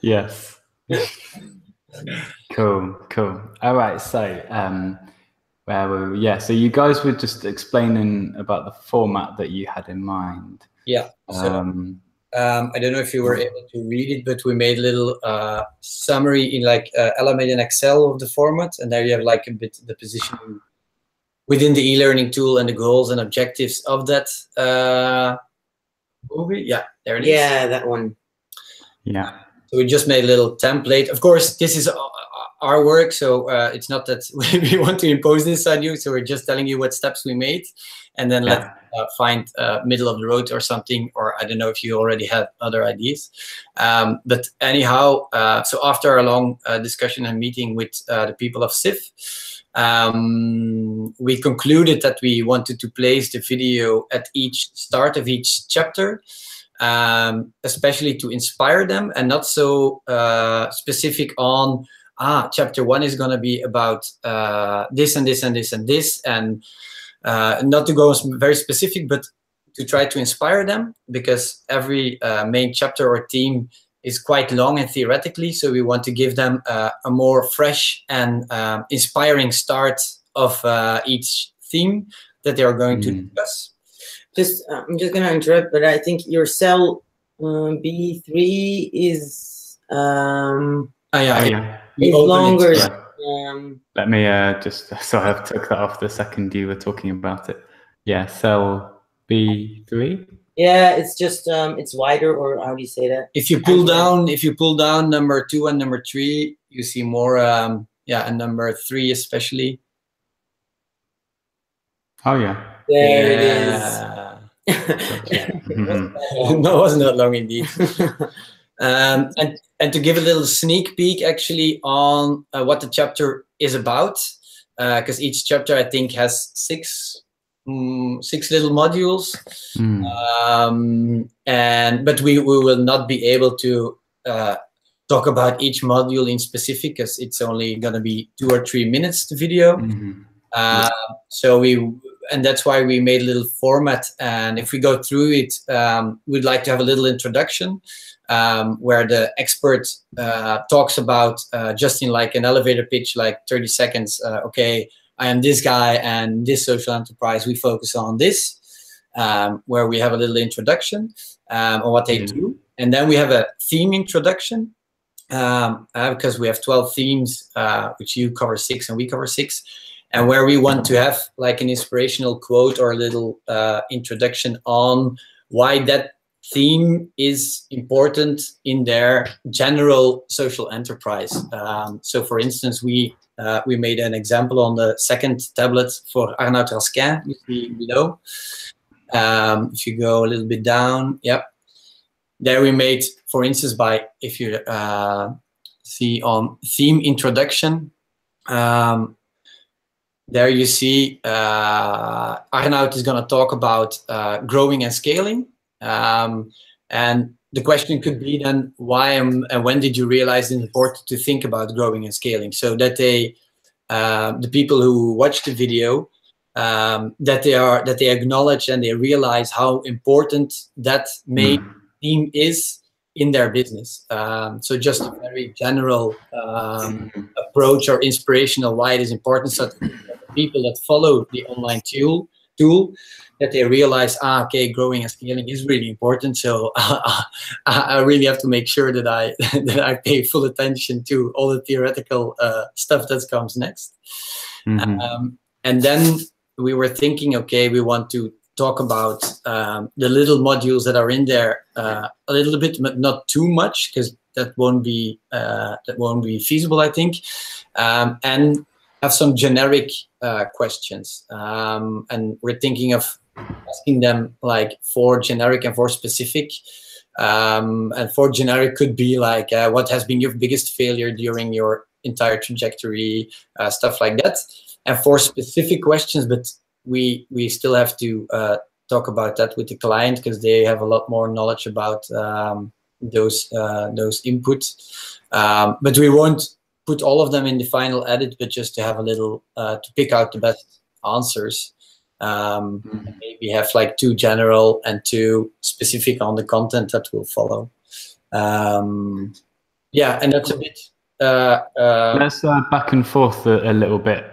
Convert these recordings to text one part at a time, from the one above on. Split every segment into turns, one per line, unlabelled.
Yes. Cool, cool. All right, so where were we? Yeah, so you guys were just explaining about the format that you had in mind.
Yeah. So I don't know if you were able to read it, but we made a little summary in like Element and Excel of the format, and there you have like a bit the positioning within the e-learning tool and the goals and objectives of that movie. Yeah, there it is.
Yeah, that one.
Yeah.
So we just made a little template. Of course, this is our work, so it's not that we want to impose this on you. So we're just telling you what steps we made, and then let's find middle of the road or something. Or I don't know if you already have other ideas. But anyhow, so after a long discussion and meeting with the people of SIF, we concluded that we wanted to place the video at each start of each chapter. Especially to inspire them, and not so specific on chapter 1 is going to be about this and this and this and this, and not to go very specific, but to try to inspire them, because every main chapter or theme is quite long and theoretically, so we want to give them a more fresh and inspiring start of each theme that they are going to discuss.
I'm just gonna interrupt, but I think your cell B3 is is longer.
Let me just sorry, I took that off the second you were talking about it. Yeah, cell B3.
Yeah, it's just it's wider, or how do you say that?
If you pull down number 2 and number 3, you see more. And number 3 especially.
Oh yeah.
There it is.
No, it wasn't that long indeed. And to give a little sneak peek actually on what the chapter is about, because each chapter I think has six little modules, but we will not be able to talk about each module in specific, because it's only going to be 2 or 3 minutes the video. And that's why we made a little format, and if we go through it, we'd like to have a little introduction where the expert talks about just in like an elevator pitch, like 30 seconds, okay, I am this guy and this social enterprise, we focus on this, where we have a little introduction on what they do. And then we have a theme introduction, because we have 12 themes, which you cover 6 and we cover 6. And where we want to have like an inspirational quote or a little introduction on why that theme is important in their general social enterprise. So for instance, we made an example on the second tablet for Arnaud Raskin, you see below. If you go a little bit down, there we made, for instance, if you see on theme introduction, there you see Arnaud is going to talk about growing and scaling. And the question could be then, why and when did you realize it's important to think about growing and scaling? So that the people who watch the video, that they acknowledge and they realize how important that main theme is in their business. So just a very general approach or inspirational why it is important, so that people that follow the online tool that they realize, okay, growing and scaling is really important. So I really have to make sure that I pay full attention to all the theoretical stuff that comes next. And then we were thinking, okay, we want to talk about the little modules that are in there a little bit, but not too much, because that won't be feasible, I think, and have some generic questions, and we're thinking of asking them like 4 generic and 4 specific. And 4 generic could be like, what has been your biggest failure during your entire trajectory, stuff like that, and 4 specific questions, but we still have to talk about that with the client, because they have a lot more knowledge about those inputs. But we won't put all of them in the final edit, but just to have a little to pick out the best answers. Maybe have like 2 general and 2 specific on the content that will follow. Yeah, and that's a bit.
Let's back and forth a little bit,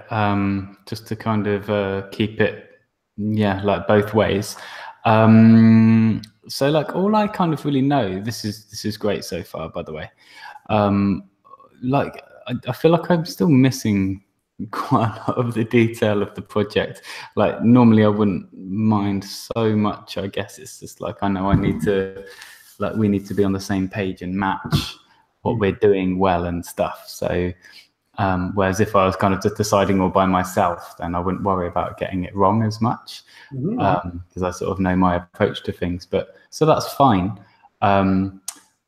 just to kind of keep it, yeah, like both ways. So like all I kind of really know, this is great so far, by the way. Like I feel like I'm still missing quite a lot of the detail of the project. Like normally I wouldn't mind so much. I guess it's just like I know I need to, like we need to be on the same page and match what we're doing well and stuff. So whereas if I was kind of just deciding all by myself, then I wouldn't worry about getting it wrong as much, because I sort of know my approach to things. But so that's fine.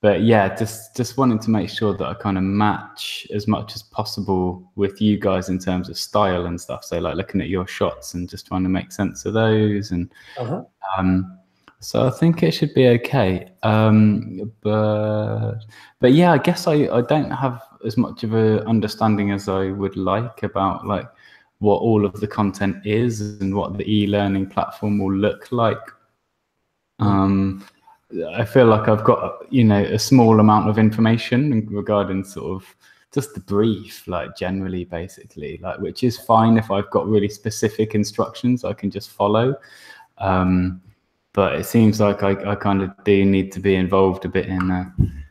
But yeah, just wanting to make sure that I kind of match as much as possible with you guys in terms of style and stuff. So like looking at your shots and just trying to make sense of those. And so I think it should be okay. But yeah, I guess I don't have as much of a understanding as I would like about like what all of the content is and what the e-learning platform will look like. I feel like I've got, you know, a small amount of information regarding sort of just the brief, like generally, basically, like, which is fine if I've got really specific instructions I can just follow. But it seems like I kind of do need to be involved a bit in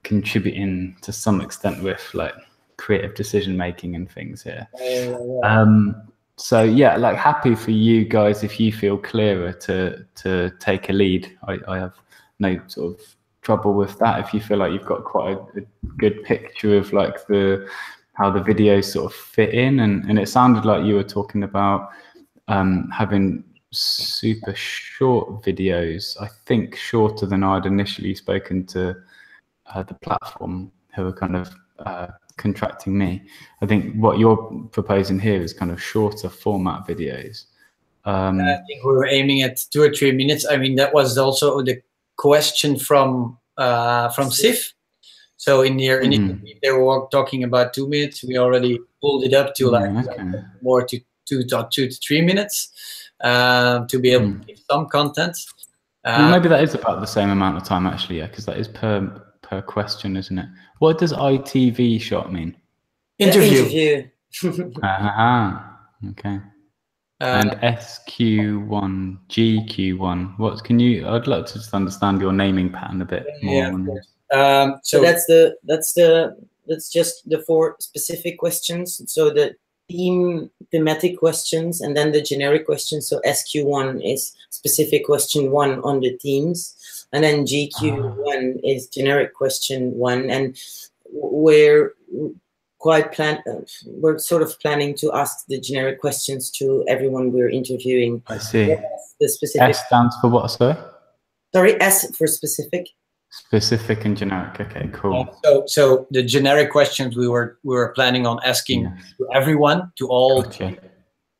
contributing to some extent with like creative decision making and things here. So yeah, like happy for you guys if you feel clearer to take a lead. I have no sort of trouble with that. If you feel like you've got quite a good picture of like how the videos sort of fit in, and it sounded like you were talking about having super short videos, I think shorter than I'd initially spoken to the platform who are kind of contracting me. I think what you're proposing here is kind of shorter format videos.
I think we were aiming at 2 or 3 minutes. I mean, that was also the question from SIF. So in their they were talking about 2 minutes. We already pulled it up to more to 2 to 3 minutes to be able to give some content.
Well, maybe that is about the same amount of time actually, yeah, because that is per question, isn't it? What does ITV shot mean?
Interview.
Okay. And SQ1, GQ1. I'd like to just understand your naming pattern a bit more.
Yeah.
So that's just the 4 specific questions. So the thematic questions, and then the generic questions. So SQ1 is specific question 1 on the themes, and then GQ1 is generic question 1. And we're sort of planning to ask the generic questions to everyone we're interviewing.
I see.
The specific
S stands for what, sorry?
Sorry, S for specific.
Specific and generic. Okay, cool.
So the generic questions we were planning on asking to everyone, to all.
Gotcha.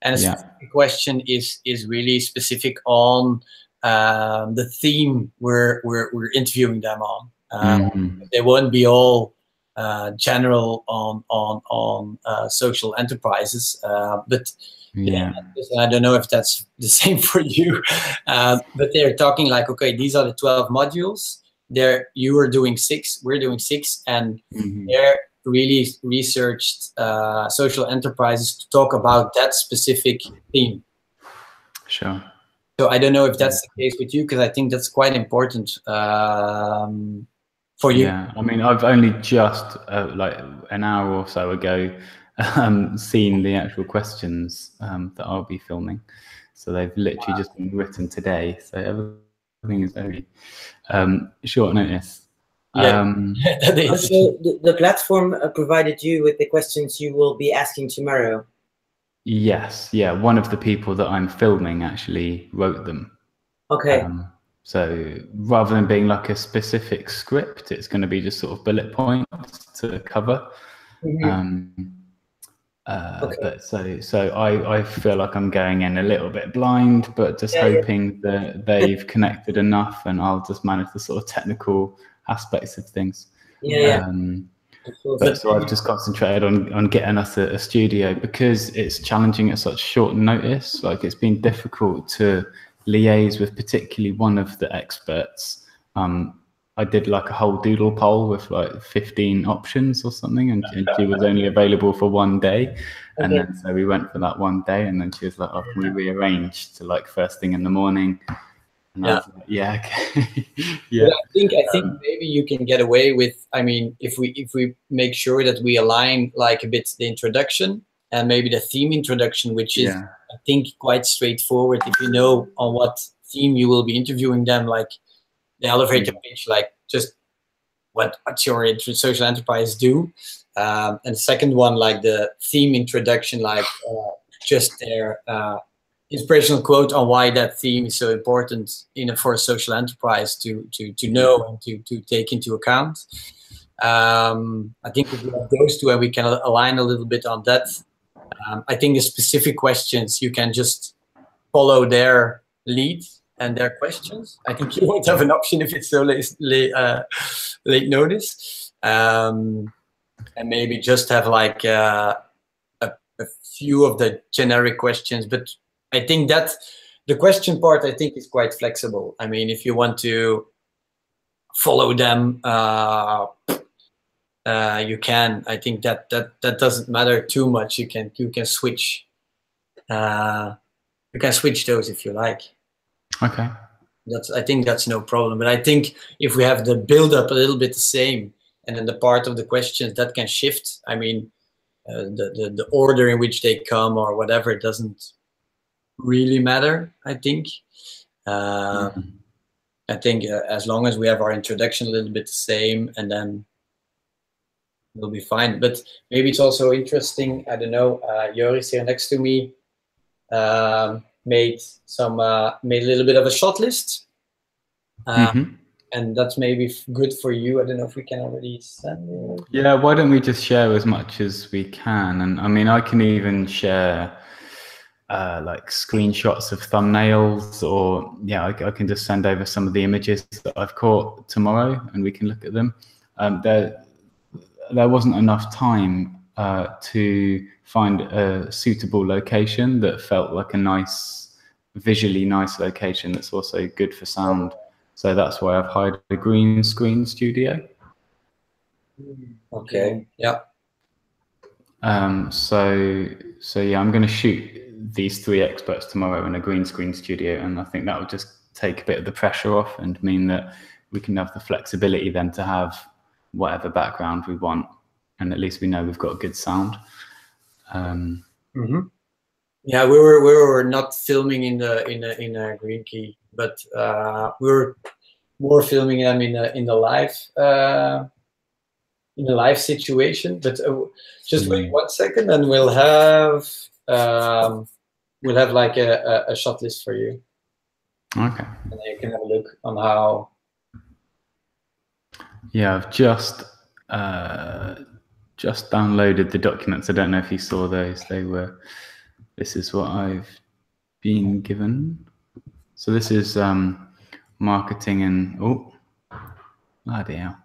And a specific question is really specific on the theme we're interviewing them on. They won't be all general on social enterprises, but I don't know if that's the same for you, but they're talking like, okay, these are the 12 modules. You are doing 6, we're doing 6, and they're really researched social enterprises to talk about that specific theme.
Sure.
So I don't know if that's the case with you, because I think that's quite important for you.
Yeah, I mean, I've only just like an hour or so ago seen the actual questions that I'll be filming. So they've literally just been written today. So everything is very short notice.
That is.
So the platform provided you with the questions you will be asking tomorrow.
Yes, yeah. One of the people that I'm filming actually wrote them.
Okay.
So rather than being like a specific script, it's going to be just sort of bullet points to cover. But so I feel like I'm going in a little bit blind, but just hoping that they've connected enough, and I'll just manage the sort of technical aspects of things. But so I've just concentrated on getting us a studio, because it's challenging at such short notice. Like, it's been difficult to liaise with particularly one of the experts I did like a whole doodle poll with like 15 options or something, and she was only available for one day. And
Okay.
then so we went for that one day, and then she was like, "Oh, can we rearrange to like first thing in the morning?" And I was like, "Yeah, okay." Yeah.
But I think maybe you can get away with, I mean, if we make sure that we align like a bit the introduction and maybe the theme introduction, which is I think quite straightforward. If you know on what theme you will be interviewing them, like the elevator pitch, like just what's your social enterprise do, and the second one, like the theme introduction, like just their inspirational quote on why that theme is so important for a social enterprise to know and to take into account. I think if we have those two and we can align a little bit on that, I think the specific questions you can just follow their lead and their questions. I think you won't have an option if it's so late notice, and maybe just have like a few of the generic questions. But I think that the question part, I think, is quite flexible. I mean, if you want to follow them, you can. I think that doesn't matter too much. You can switch. You can switch those if you like.
Okay.
I think that's no problem. But I think if we have the build up a little bit the same, and then the part of the questions that can shift. I mean, the order in which they come or whatever, it doesn't really matter. I think. I think as long as we have our introduction a little bit the same, and then we'll be fine. But maybe it's also interesting. I don't know. Joris here next to me made a little bit of a shot list, and that's maybe good for you. I don't know if we can already send it.
Yeah, why don't we just share as much as we can? And I mean, I can even share like screenshots of thumbnails, or I can just send over some of the images that I've caught tomorrow, and we can look at them. There wasn't enough time to find a suitable location that felt like a visually nice location that's also good for sound. So that's why I've hired a green screen studio.
Okay. Yeah.
So yeah, I'm going to shoot these 3 experts tomorrow in a green screen studio, and I think that will just take a bit of the pressure off and mean that we can have the flexibility then to have whatever background we want, and at least we know we've got good sound.
Yeah, we were not filming in a green key, but we were more filming them in the live situation. But just wait 1 second, and we'll have like a shot list for you.
Okay.
And then you can have a look on how.
Yeah, I've just downloaded the documents. I don't know if you saw those. This is what I've been given. So this is marketing and bloody hell,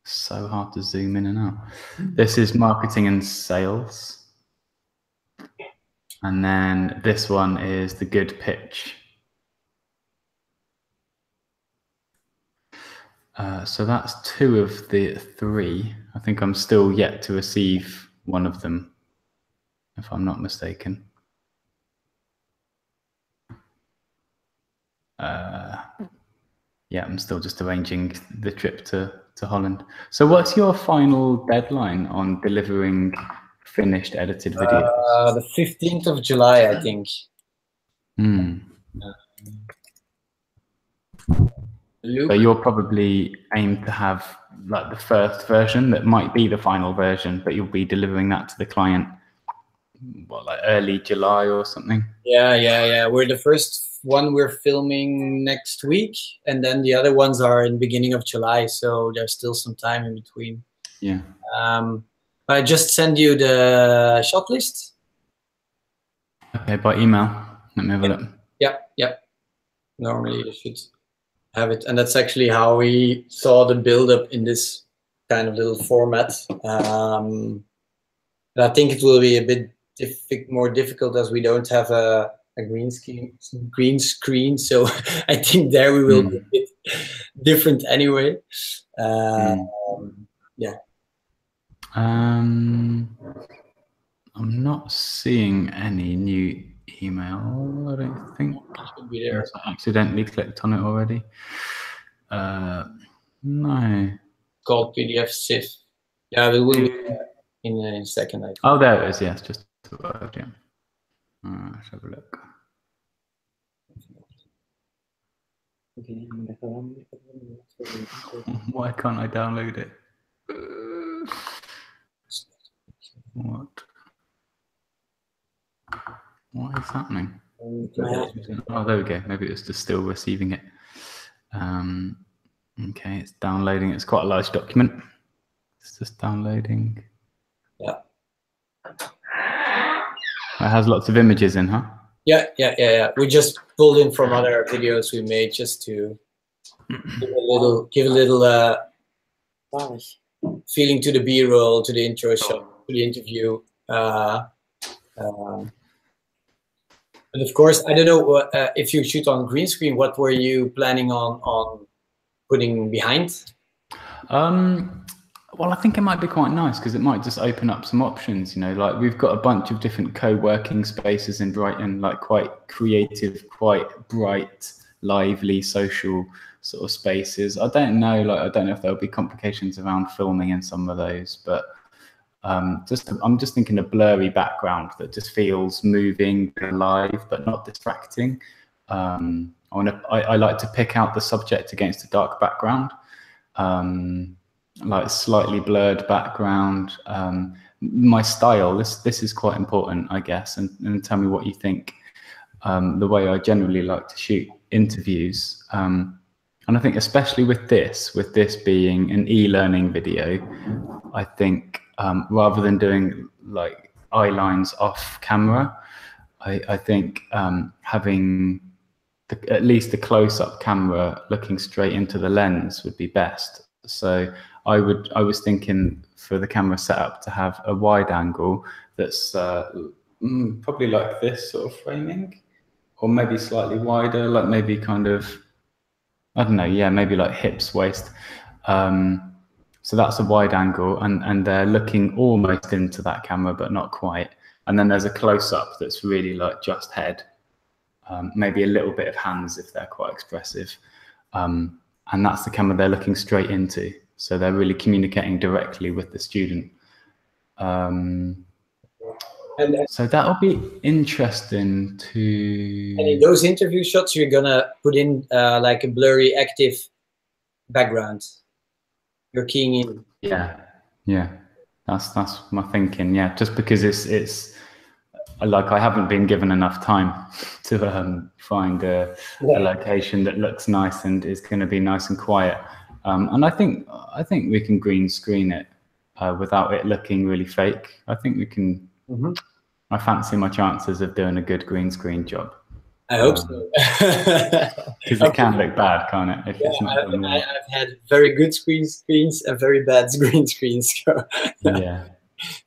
so hard to zoom in and out. This is marketing and sales, and then this one is the good pitch. So that's 2 of the 3. I think I'm still yet to receive one of them, if I'm not mistaken. Yeah, I'm still just arranging the trip to Holland. So what's your final deadline on delivering finished edited videos?
The 15th of July, I think.
So you'll probably aim to have like the first version that might be the final version, but you'll be delivering that to the client, what, like early July or something?
Yeah. We're the first one we're filming next week, and then the other ones are in the beginning of July, so there's still some time in between.
Yeah.
I just send you the shot list.
Okay, by email. Let me have a look.
Yeah. Normally you should have it, and that's actually how we saw the build-up in this kind of little format. And I think it will be a bit more difficult as we don't have a green screen. So I think there we will be a bit different anyway. Yeah.
I'm not seeing any new email, I don't think.
It should be there.
Unless I accidentally clicked on it already. No.
Called PDF SIF. Yeah, it will be in a second. I think.
Oh, there it is. Yes, just about, yeah. Let's have a look. Why can't I download it? What is happening? Oh, there we go. Maybe it's just still receiving it. Okay, it's downloading. It's quite a large document. It's just downloading.
Yeah.
It has lots of images in, huh?
Yeah. We just pulled in from other videos we made just to give a little feeling to the B-roll, to the intro shot, to the interview. But of course, I don't know if you shoot on green screen. What were you planning on putting behind?
Well, I think it might be quite nice because it might just open up some options. You know, like we've got a bunch of different co-working spaces in Brighton, like quite creative, quite bright, lively, social sort of spaces. I don't know if there'll be complications around filming in some of those, but I'm just thinking a blurry background that just feels moving, alive, but not distracting. I like to pick out the subject against a dark background. Like slightly blurred background. My style, this is quite important, I guess, and tell me what you think. The way I generally like to shoot interviews, and I think especially with this being an e-learning video, I think rather than doing like eye lines off camera, I think having at least a close-up camera looking straight into the lens would be best. So I was thinking for the camera setup to have a wide angle that's probably like this sort of framing, or maybe slightly wider, like maybe kind of, I don't know, yeah, maybe like hips, waist. So that's a wide angle, and they're looking almost into that camera, but not quite. And then there's a close-up that's really like just head, maybe a little bit of hands if they're quite expressive. And that's the camera they're looking straight into. So they're really communicating directly with the student. So that'll be interesting to...
And in those interview shots, you're gonna put in like a blurry active background. You're keying in.
Yeah. That's my thinking. Yeah, just because it's like I haven't been given enough time to find a location that looks nice and is going to be nice and quiet. And I think we can green screen it without it looking really fake. I think we can.
Mm-hmm.
I fancy my chances of doing a good green screen job.
I hope so.
Because it can look bad, can't it? If it's not done well.
I've had very good screens and very bad green screens.
Yeah.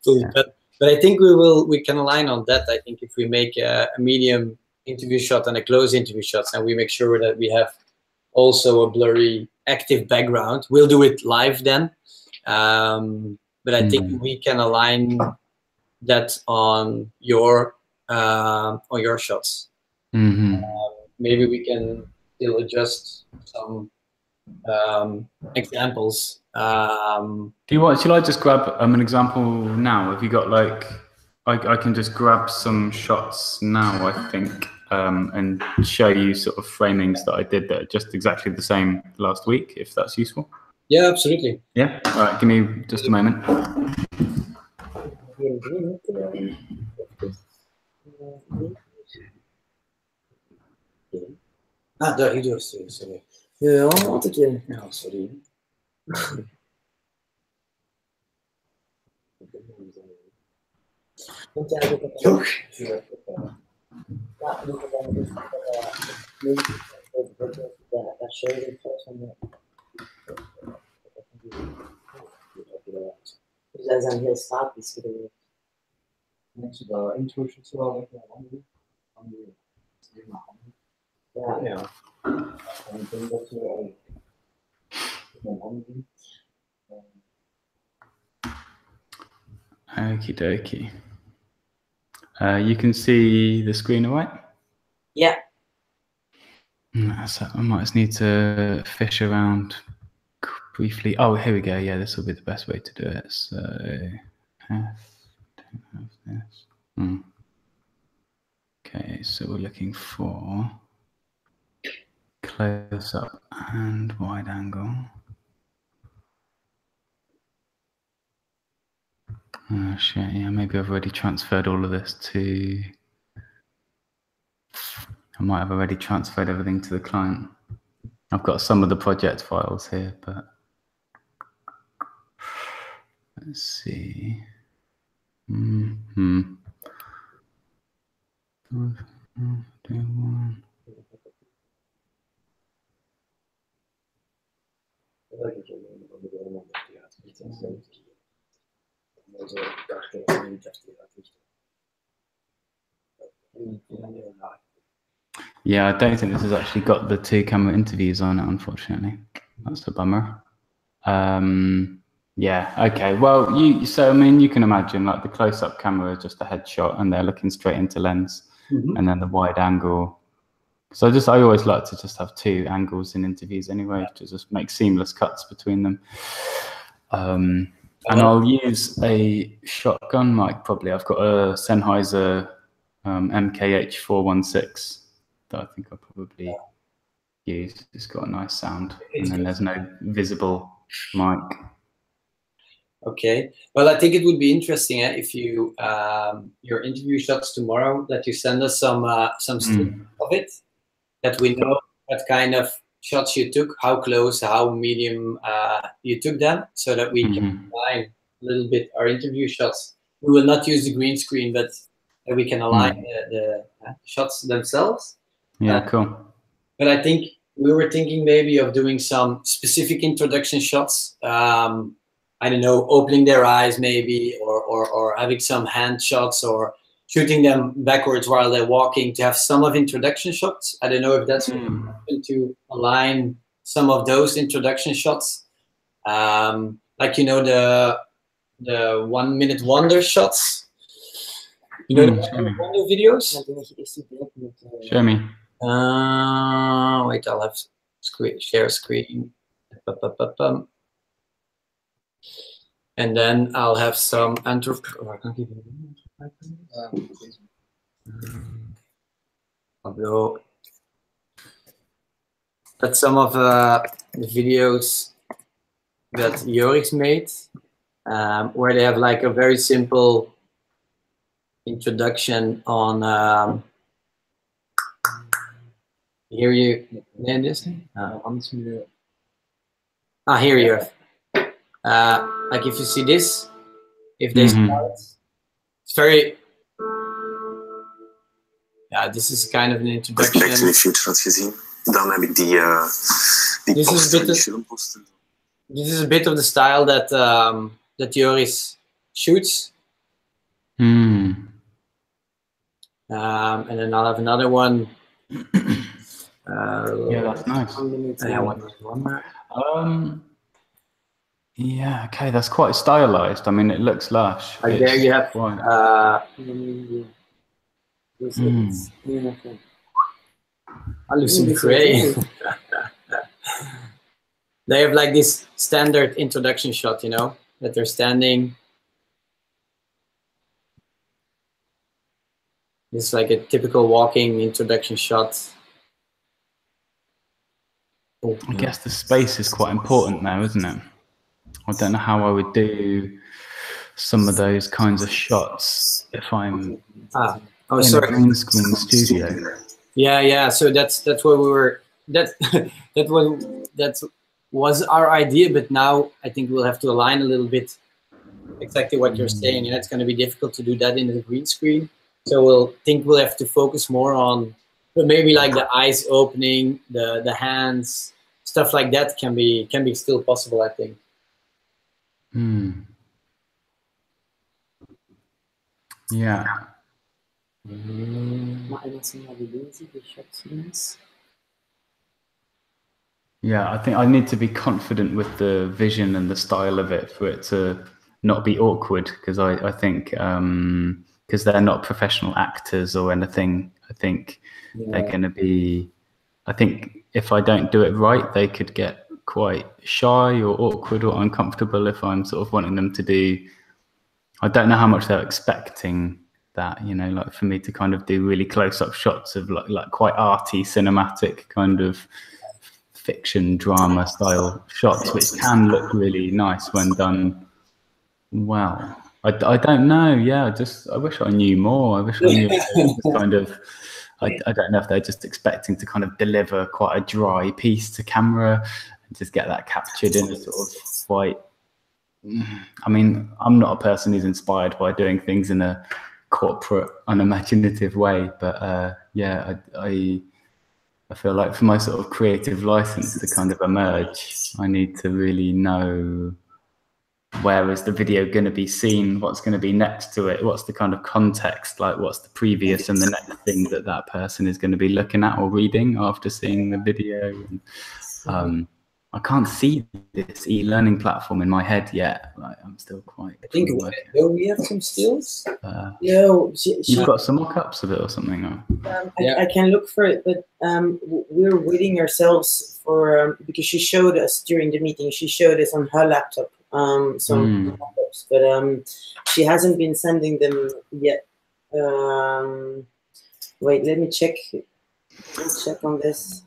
But I think we can align on that. I think if we make a medium interview shot and a close interview shot, and we make sure that we have also a blurry active background, we'll do it live then. But I think we can align that on your shots.
Mm-hmm.
Maybe we can still adjust some examples.
Shall I just grab an example now? Have you got like, I can just grab some shots now, I think, and show you sort of framings that I did that are just exactly the same last week, if that's useful.
Yeah, absolutely.
Yeah. All right. Give me just a moment.
Daar, hier sorry.
Ja, wat ik je.
Ja, sorry.
Zij zijn heel statisch geweest.
Mensen daar intro's wel lekker
Ja.
En ik denk dat
Okie dokie. You can see the screen, all right?
Yeah.
So I might just need to fish around briefly. Oh, here we go. Yeah, this will be the best way to do it. So, don't have this. Okay, so we're looking for close up and wide angle. Oh shit, yeah, maybe I've already transferred all of this to... I might have already transferred everything to the client. I've got some of the project files here, but let's see. Yeah, I don't think this has actually got the 2 camera interviews on it, unfortunately. That's a bummer. Yeah, okay. Well, so I mean, you can imagine like the close-up camera is just a headshot and they're looking straight into lens, and then the wide angle. So I always like to just have 2 angles in interviews anyway, to just make seamless cuts between them. And I'll use a shotgun mic probably. I've got a Sennheiser MKH416 that I think I'll probably use. It's got a nice sound, and then there's no visible mic.
Okay. Well, I think it would be interesting if you your interview shots tomorrow, that you send us some stuff of it, that we know what kind of shots you took, how close, how medium you took them, so that we can align a little bit our interview shots. We will not use the green screen, but we can align the shots themselves.
Yeah, cool.
But I think we were thinking maybe of doing some specific introduction shots. I don't know, opening their eyes maybe, or having some hand shots, or shooting them backwards while they're walking, to have some of introduction shots. I don't know if that's to align some of those introduction shots. Like, you know, the 1 minute wonder shots. You know, the wonder videos?
Show me.
Wait, I'll have share screen. And then I'll have some although that's some of the videos that Joris made, where they have like a very simple introduction on here you name this? Here you have. Like if you see this, if they start, it's very, yeah, this is kind of an introduction. This is a bit of the style that that Joris shoots. And then I'll have another one.
Yeah, that's nice. Yeah, okay, that's quite stylized. I mean, it looks lush.
Like there you have Lucy Gray. They have like this standard introduction shot, you know, that they're standing. It's like a typical walking introduction shot.
I guess the space is quite important now, isn't it? I don't know how I would do some of those kinds of shots if I'm in a green screen studio.
Yeah. So that's what we were. That was our idea, but now I think we'll have to align a little bit. Exactly what you're saying, and it's going to be difficult to do that in the green screen. So we'll have to focus more on, but maybe like the eyes opening, the hands, stuff like that can be still possible, I think.
Yeah. Yeah, I think I need to be confident with the vision and the style of it for it to not be awkward, because I think because they're not professional actors or anything, I think they're going to be, I think if I don't do it right, they could get quite shy or awkward or uncomfortable if I'm sort of wanting them to do, I don't know how much they're expecting that, you know, like for me to kind of do really close-up shots of like quite arty, cinematic kind of fiction drama style shots, which can look really nice when done well. I don't know. Yeah, I wish I knew more. I wish I knew kind of. I don't know if they're just expecting to kind of deliver quite a dry piece to camera and just get that captured in a sort of quite. I mean, I'm not a person who's inspired by doing things in a corporate, unimaginative way, but yeah, I feel like for my sort of creative license to kind of emerge, I need to really know where is the video going to be seen, what's going to be next to it, what's the kind of context, like what's the previous and the next thing that that person is going to be looking at or reading after seeing the video. And, I can't see this e-learning platform in my head yet. Like, I'm still quite.
I think we have some skills.
No, you've got some mock-ups of it or something. Or?
I can look for it, but we're waiting ourselves for because she showed us during the meeting. She showed us on her laptop some mock-ups, but she hasn't been sending them yet. Wait, let me check. Let's check on this.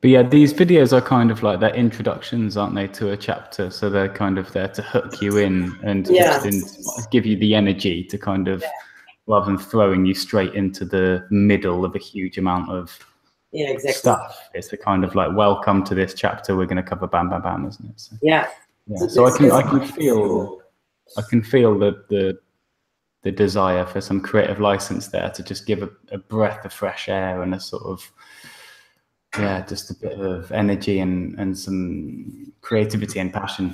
But yeah, these videos are kind of like they're introductions, aren't they, to a chapter? So they're kind of there to hook you in and give you the energy to kind of, rather than throwing you straight into the middle of a huge amount of stuff. It's a kind of like, welcome to this chapter. We're going to cover bam, bam, bam, isn't it? So,
yeah.
So I can feel the desire for some creative license there to just give a breath of fresh air and a sort of. Yeah, just a bit of energy and some creativity and passion.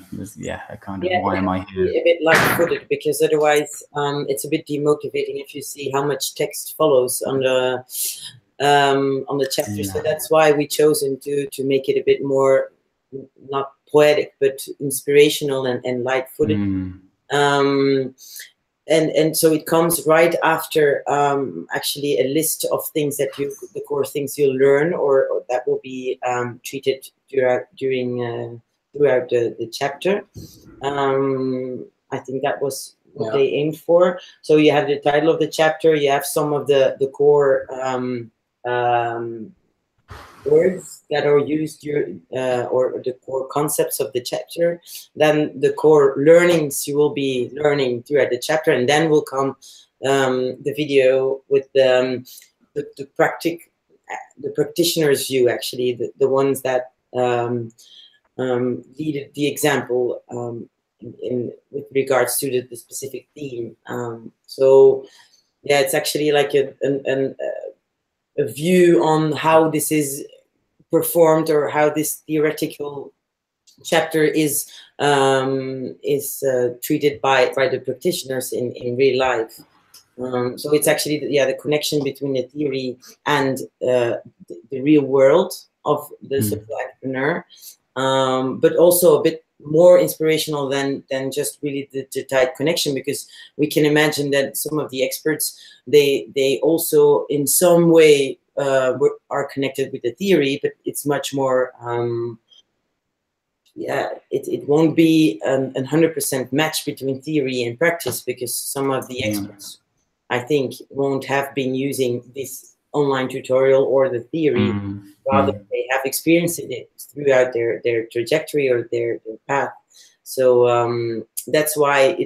A kind of why am I here?
A bit light-footed, because otherwise it's a bit demotivating if you see how much text follows on the chapter. Yeah. So that's why we chosen to make it a bit more not poetic but inspirational and light-footed. And so it comes right after actually a list of things that the core things you'll learn or that will be treated throughout the chapter. I think that was what they aimed for. So you have the title of the chapter, you have some of the core words that are used or the core concepts of the chapter, then the core learnings you will be learning throughout the chapter, and then will come the video with the practitioner's view, actually, the ones that lead the example with regards to the specific theme. So yeah, it's actually like a view on how this is performed or how this theoretical chapter is treated by the practitioners in real life. So it's actually the connection between the theory and the real world of the social entrepreneur, but also a bit more inspirational than just really the tight connection, because we can imagine that some of the experts, they also in some way are connected with the theory, but it's much more it won't be 100% match between theory and practice, because some of the experts, I think, won't have been using this online tutorial or the theory. Rather, they have experienced it throughout their trajectory or their path. So that's why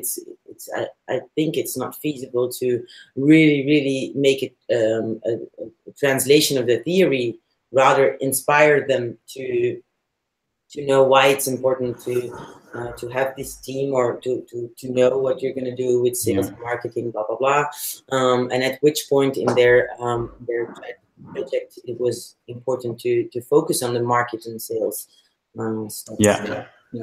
I think it's not feasible to really make it a translation of the theory. Rather, inspire them to know why it's important to have this team, or to know what you're going to do with sales and marketing, blah blah blah, and at which point in their project it was important to focus on the market and sales stuff.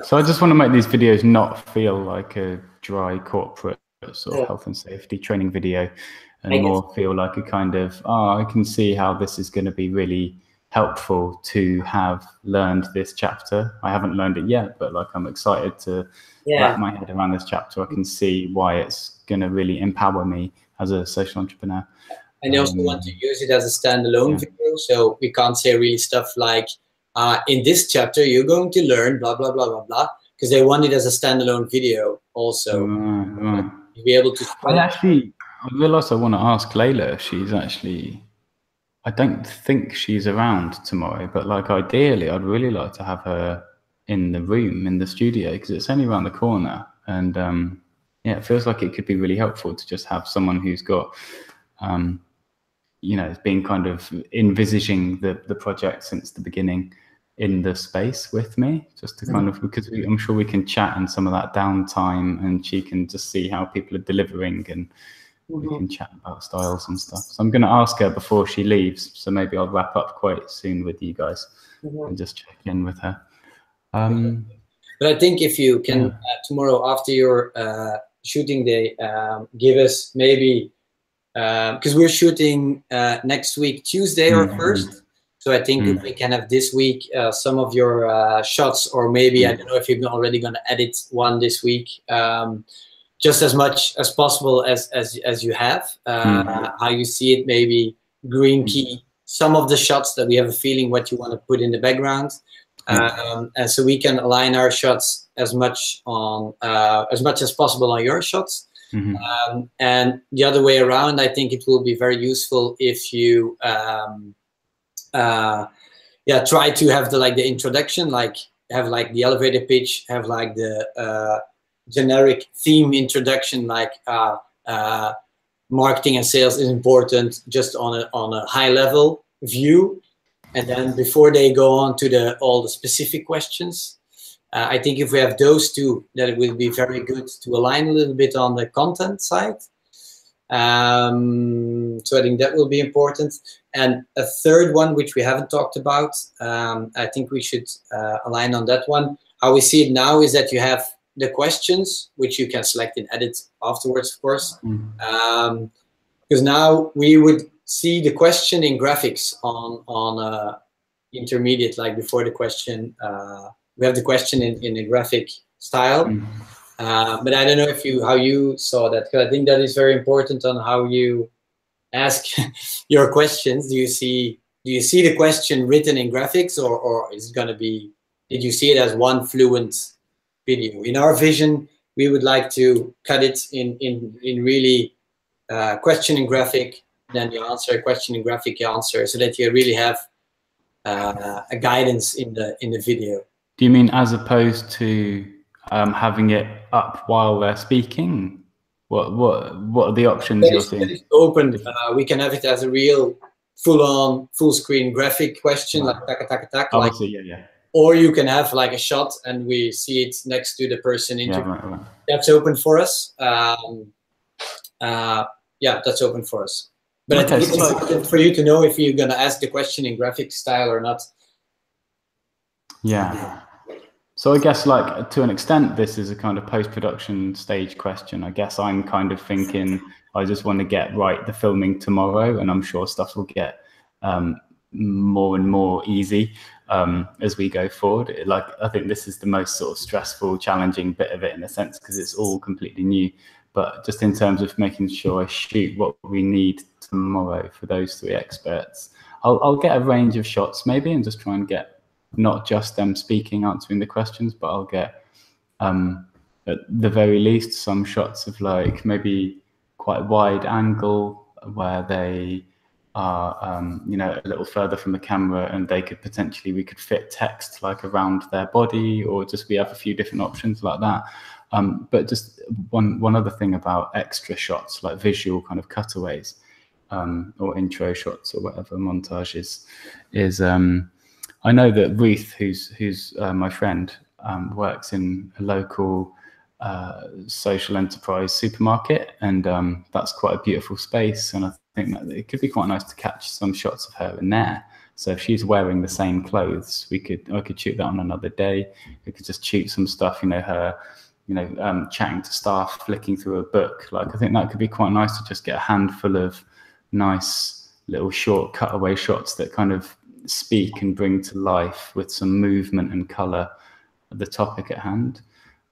So I just want to make these videos not feel like a dry corporate sort of health and safety training video, and more feel like a kind of, I can see how this is going to be really helpful to have learned this chapter. I haven't learned it yet, but like I'm excited to wrap my head around this chapter. I can see why it's going to really empower me as a social entrepreneur.
And you also want to use it as a standalone video, so we can't say really stuff like, in this chapter you're going to learn blah blah blah blah blah, because they want it as a standalone video also. To be able to.
I realised I want to ask Layla if she's actually. I don't think she's around tomorrow, but like ideally, I'd really like to have her in the room, in the studio, because it's only around the corner. And yeah, it feels like it could be really helpful to just have someone who's got, you know, been kind of envisaging the project since the beginning in the space with me, just to kind of, because I'm sure we can chat in some of that downtime, and she can just see how people are delivering, and we can chat about styles and stuff. So I'm going to ask her before she leaves. So maybe I'll wrap up quite soon with you guys and just check in with her.
But I think if you can tomorrow after your shooting day, give us maybe, because we're shooting next week, Tuesday or 1st. So I think if we can have this week some of your shots, or maybe, I don't know if you're already going to edit one this week, just as much as possible as you have, how you see it, maybe green key some of the shots that we have a feeling what you want to put in the background, and so we can align our shots as much as possible on your shots. And the other way around, I think it will be very useful if you try to have the introduction, like have like the elevator pitch, have like the generic theme introduction, like marketing and sales is important, just on a high level view, and then before they go on to all the specific questions, I think if we have those two, that it will be very good to align a little bit on the content side. So I think that will be important. And a third one, which we haven't talked about, I think we should align on that one. How we see it now is that you have the questions, which you can select and edit afterwards, of course. Because now we would see the question in graphics on intermediate, like before the question, we have the question in a graphic style. But I don't know how you saw that, because I think that is very important on how you ask your questions. Do you see the question written in graphics, or is it going to be, did you see it as one fluent video? In our vision, we would like to cut it in really question in graphic, then you answer a question in graphic answer, so that you really have a guidance in the video.
Do you mean as opposed to having it up while they're speaking? What are the options you're seeing?
Open. We can have it as a real full-on, full-screen graphic question, like taka taka taka.
Obviously,
Or you can have like a shot and we see it next to the person interviewing. Right. That's open for us. That's open for us. But I think it's important for you to know if you're going to ask the question in graphic style or not.
Yeah. So I guess, like, to an extent, this is a kind of post-production stage question. I guess I'm kind of thinking I just want to get right the filming tomorrow, and I'm sure stuff will get more and more easy as we go forward. Like, I think this is the most sort of stressful, challenging bit of it, in a sense, because it's all completely new. But just in terms of making sure I shoot what we need tomorrow for those three experts, I'll get a range of shots maybe, and just try and get not just them speaking, answering the questions, but I'll get at the very least some shots of like maybe quite wide angle where they are a little further from the camera, and they could potentially, we could fit text like around their body, or just we have a few different options like that. But just one other thing about extra shots, like visual kind of cutaways or intro shots or whatever, montages, is I know that Ruth, who's my friend, works in a local social enterprise supermarket, and that's quite a beautiful space, and I think that it could be quite nice to catch some shots of her in there. So if she's wearing the same clothes, I could shoot that on another day. We could just shoot some stuff, her chatting to staff, flicking through a book. Like, I think that could be quite nice to just get a handful of nice little short cutaway shots that kind of speak and bring to life with some movement and color the topic at hand.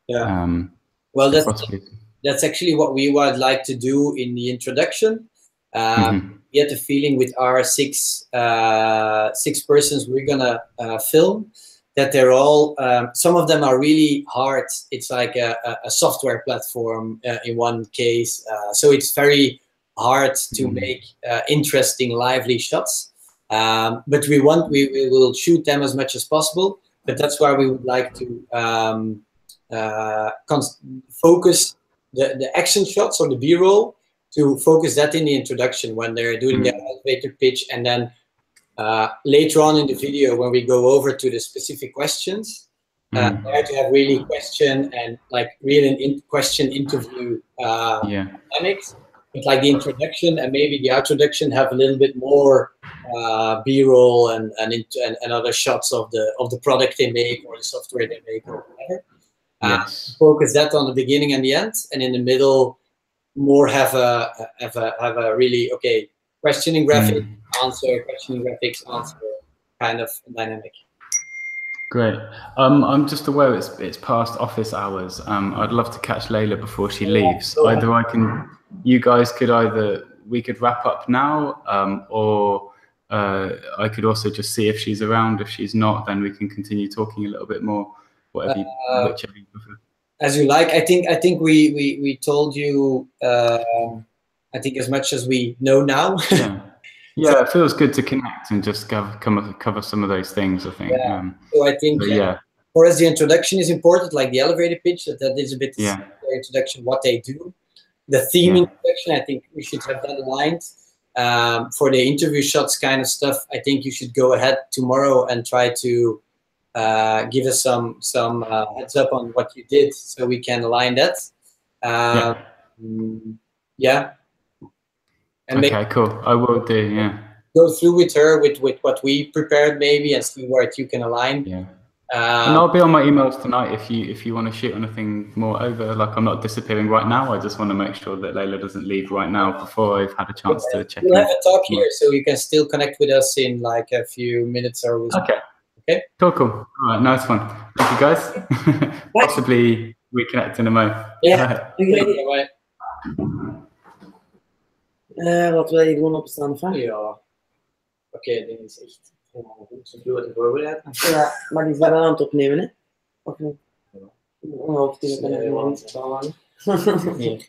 Yeah. Well, that's actually what we would like to do in the introduction. We had the feeling with our six persons we're gonna film that they're all, some of them are really hard. It's like a software platform in one case. So it's very hard to make interesting, lively shots. But we will shoot them as much as possible. But that's why we would like to focus the action shots or the B-roll, to focus that in the introduction when they're doing their elevator pitch, and then later on in the video when we go over to the specific questions, there to have really question and like real question interview dynamics. But like the introduction and maybe the introduction have a little bit more B-roll and other shots of the product they make or the software they make or whatever. Focus that on the beginning and the end, and in the middle more have a really questioning graphic, answer, questioning graphics, answer kind of dynamic.
Great. I'm just aware it's past office hours. I'd love to catch Layla before she leaves. We could wrap up now, or I could also just see if she's around. If she's not, then we can continue talking a little bit more. Whichever you prefer.
As you like. I think we told you I think as much as we know now.
Yeah, it feels good to connect and just cover some of those things, I think.
So I think for us the introduction is important, like the elevator pitch, that is a bit the introduction, what they do. The theme introduction, I think we should have that aligned. For the interview shots kind of stuff, I think you should go ahead tomorrow and try to give us some heads up on what you did so we can align that. And
okay, cool. I will do,
go through with her with what we prepared maybe, and see what you can align.
And I'll be on my emails tonight if you want to shoot anything more over. Like, I'm not disappearing right now. I just want to make sure that Layla doesn't leave right now before I've had a chance to check in.
We'll have a talk here, so you can still connect with us in like a few minutes or
okay. Cool. All right, nice one. Thank you, guys. Possibly reconnect in a moment.
Bye.
Wat wil je doen op staan van?
Oké, dit is echt goed te voorbereiden.
Ja, maar die zijn wel aan het opnemen, hè? Of niet?
Hier.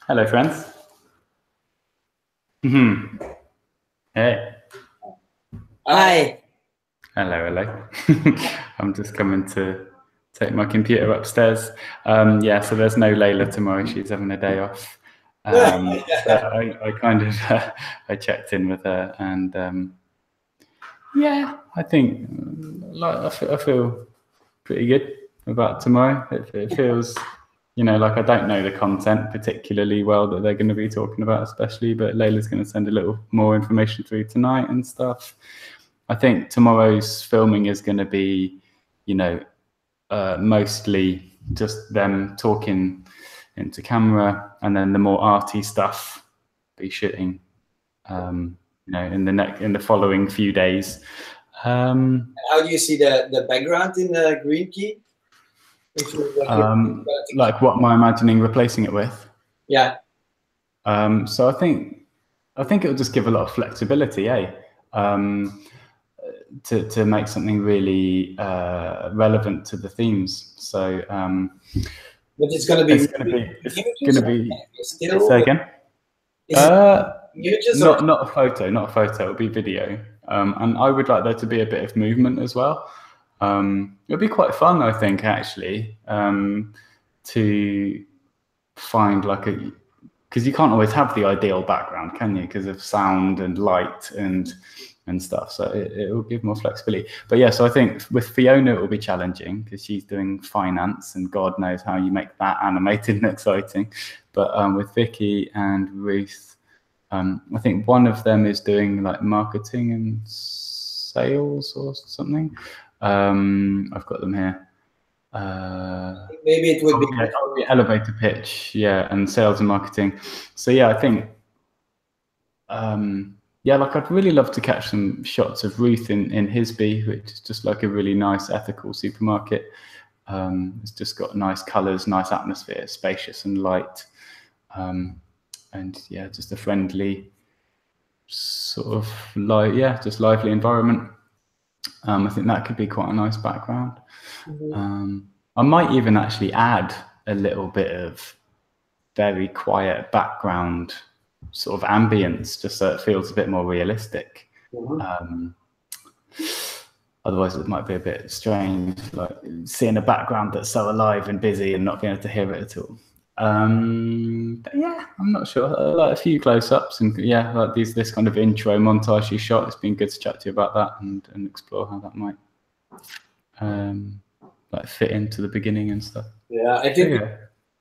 Hello, friends. Hey.
Hi.
Hello, hello. I'm just coming to take my computer upstairs. Yeah, so there's no Layla tomorrow. She's having a day off. So I kind of I checked in with her, and yeah, I think like I feel pretty good about tomorrow. It feels, you know, like I don't know the content particularly well that they're going to be talking about, especially, but Layla's going to send a little more information through tonight and stuff. I think tomorrow's filming is going to be, you know, mostly just them talking into camera, and then the more arty stuff be shooting, you know, in the following few days.
How do you see the background in the green key?
Like what am I imagining replacing it with?
Yeah.
So I think it will just give a lot of flexibility, to make something really relevant to the themes. So,
but it's going to be.
Still. Say again. Not a photo. It'll be video, and I would like there to be a bit of movement as well. It'll be quite fun, I think, actually, to find like because you can't always have the ideal background, can you? Because of sound and light and stuff. So it will give more flexibility. But yeah, so I think with Fiona it will be challenging because she's doing finance, and God knows how you make that animated and exciting. But with Vicky and Ruth, I think one of them is doing like marketing and sales or something. I've got them here.
Maybe it would
be elevator pitch, and sales and marketing. So yeah, I think like I'd really love to catch some shots of Ruth in Hisby, which is just like a really nice ethical supermarket. It's just got nice colours, nice atmosphere, spacious and light, and yeah, just a friendly sort of just lively environment. I think that could be quite a nice background. I might even actually add a little bit of very quiet background sort of ambience, just so it feels a bit more realistic. Otherwise it might be a bit strange, like seeing a background that's so alive and busy and not being able to hear it at all. But yeah, I'm not sure. Like a few close-ups and like this kind of intro montage shot. It's been good to chat to you about that and explore how that might like fit into the beginning and stuff.
Yeah, I think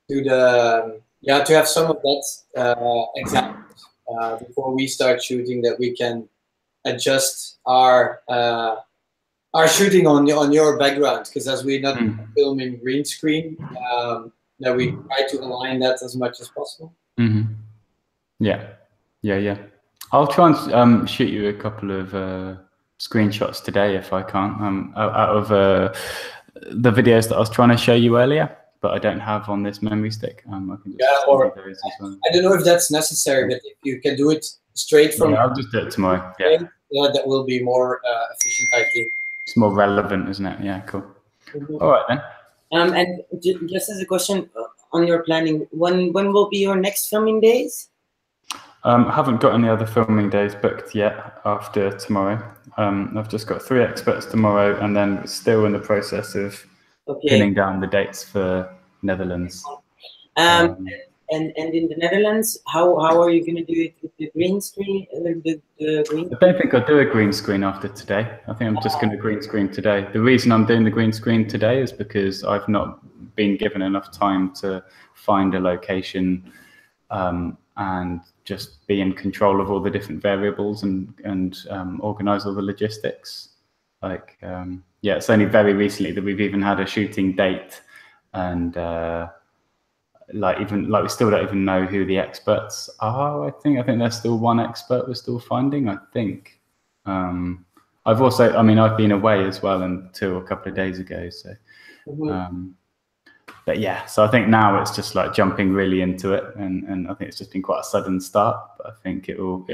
to have some of that examples before we start shooting, that we can adjust our shooting on your background, because as we're not filming green screen, that we try to align that as much as possible.
Yeah. I'll try and shoot you a couple of screenshots today if I can, out of the videos that I was trying to show you earlier, but I don't have on this memory stick. I can just
or
those as well.
I don't know if that's necessary, but if you can do it straight from,
I'll just do it tomorrow. Yeah,
that will be more efficient, I think.
It's more relevant, isn't it? Yeah, cool. All right then.
And just as a question on your planning, when will be your next filming days?
I haven't got any other filming days booked yet after tomorrow. I've just got 3 experts tomorrow, and then still in the process of pinning down the dates for Netherlands.
And in the Netherlands, how are you going to do it with the green screen? I
don't think I'll do a green screen after today. I think I'm just going to green screen today. The reason I'm doing the green screen today is because I've not been given enough time to find a location and just be in control of all the different variables and organize all the logistics. Like, it's only very recently that we've even had a shooting date, and we still don't even know who the experts are. I think there's still one expert we're still finding, I think. I've been away as well until a couple of days ago, so but yeah, so I think now it's just like jumping really into it, and I think it's just been quite a sudden start, but I think it will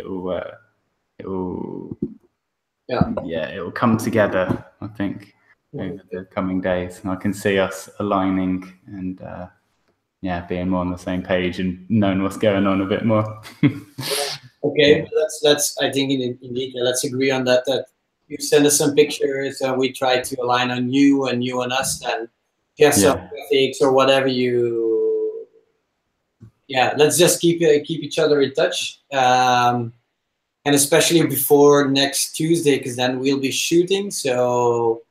come together, I think, over the coming days, and I can see us aligning and being more on the same page and knowing what's going on a bit more.
Okay, let's I think indeed let's agree on that. That you send us some pictures and we try to align on you and you on us, and some graphics or whatever you. Yeah, let's just keep each other in touch, and especially before next Tuesday, because then we'll be shooting. So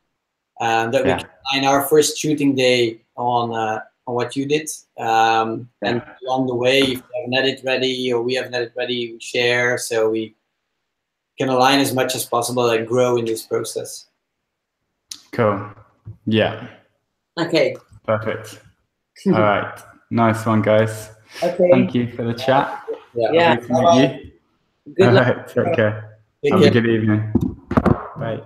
that we can align our first shooting day on what you did, and along the way, if you have an edit ready or we have an edit ready, we share, so we can align as much as possible and grow in this process.
Cool. Yeah.
Okay.
Perfect. All right. Nice one, guys.
Okay.
Thank you for the chat.
Yeah.
Lovely to meet you.
Good
All
luck.
right. Take care.
Take
Have
care.
a good evening. Bye.